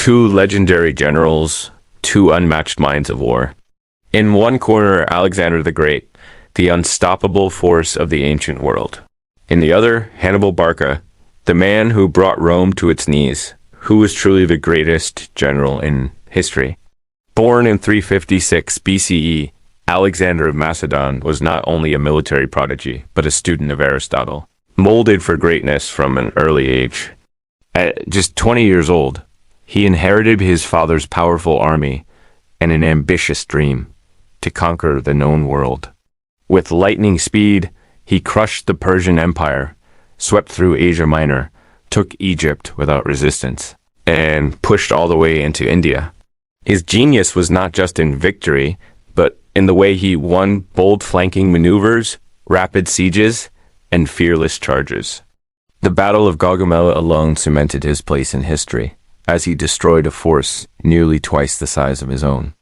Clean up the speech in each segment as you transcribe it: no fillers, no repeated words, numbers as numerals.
Two legendary generals, two unmatched minds of war. In one corner, Alexander the Great, the unstoppable force of the ancient world. In the other, Hannibal Barca, the man who brought Rome to its knees, who was truly the greatest general in history. Born in 356 BCE, Alexander of Macedon was not only a military prodigy, but a student of Aristotle, molded for greatness from an early age. At just 20 years old, he inherited his father's powerful army and an ambitious dream to conquer the known world. With lightning speed, he crushed the Persian Empire, swept through Asia Minor, took Egypt without resistance, and pushed all the way into India. His genius was not just in victory, but in the way he won bold flanking maneuvers, rapid sieges, and fearless charges. The Battle of Gaugamela alone cemented his place in history, as he destroyed a force nearly twice the size of his own.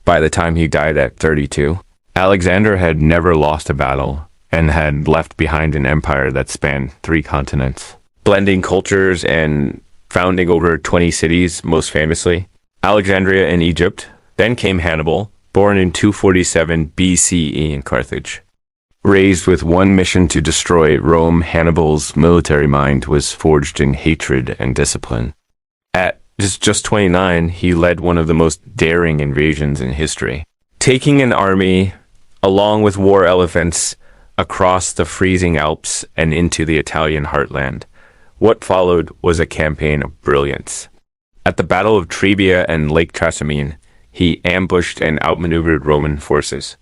By the time he died at 32, Alexander had never lost a battle and had left behind an empire that spanned 3 continents, blending cultures and founding over 20 cities, most famously Alexandria in Egypt. Then came Hannibal, born in 247 BCE in Carthage. Raised with one mission to destroy Rome, Hannibal's military mind was forged in hatred and discipline. At just 29, he led one of the most daring invasions in history, taking an army, along with war elephants, across the freezing Alps and into the Italian heartland. What followed was a campaign of brilliance. At the Battle of Trebia and Lake Trasimene, he ambushed and outmaneuvered Roman forces.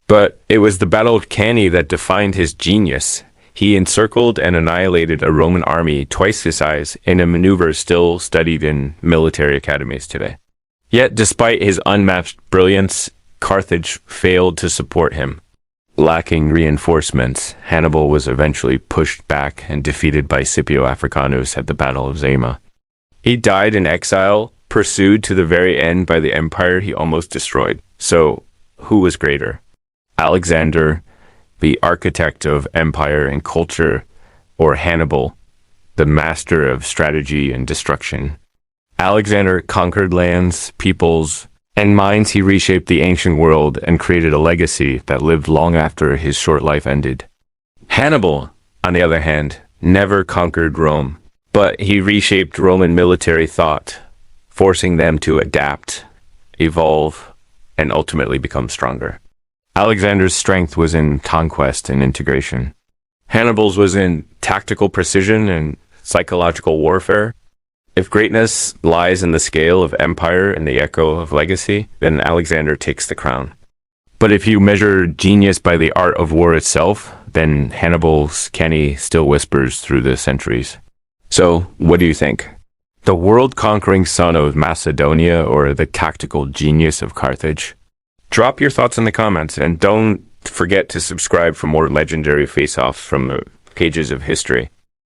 But it was the Battle of Cannae that defined his genius. He encircled and annihilated a Roman army twice his size in a maneuver still studied in military academies today. Yet, despite his unmatched brilliance, Carthage failed to support him. Lacking reinforcements, Hannibal was eventually pushed back and defeated by Scipio Africanus at the Battle of Zama. He died in exile, pursued to the very end by the empire he almost destroyed. So, who was greater? Alexander, the architect of empire and culture, or Hannibal, the master of strategy and destruction? Alexander conquered lands, peoples, and minds. He reshaped the ancient world and created a legacy that lived long after his short life ended. Hannibal, on the other hand, never conquered Rome, but he reshaped Roman military thought, forcing them to adapt, evolve, and ultimately become stronger. Alexander's strength was in conquest and integration. Hannibal's was in tactical precision and psychological warfare. If greatness lies in the scale of empire and the echo of legacy, then Alexander takes the crown. But if you measure genius by the art of war itself, then Hannibal's Cannae still whispers through the centuries. So, what do you think? The world-conquering son of Macedonia or the tactical genius of Carthage? Drop your thoughts in the comments, and don't forget to subscribe for more legendary face-offs from the pages of history.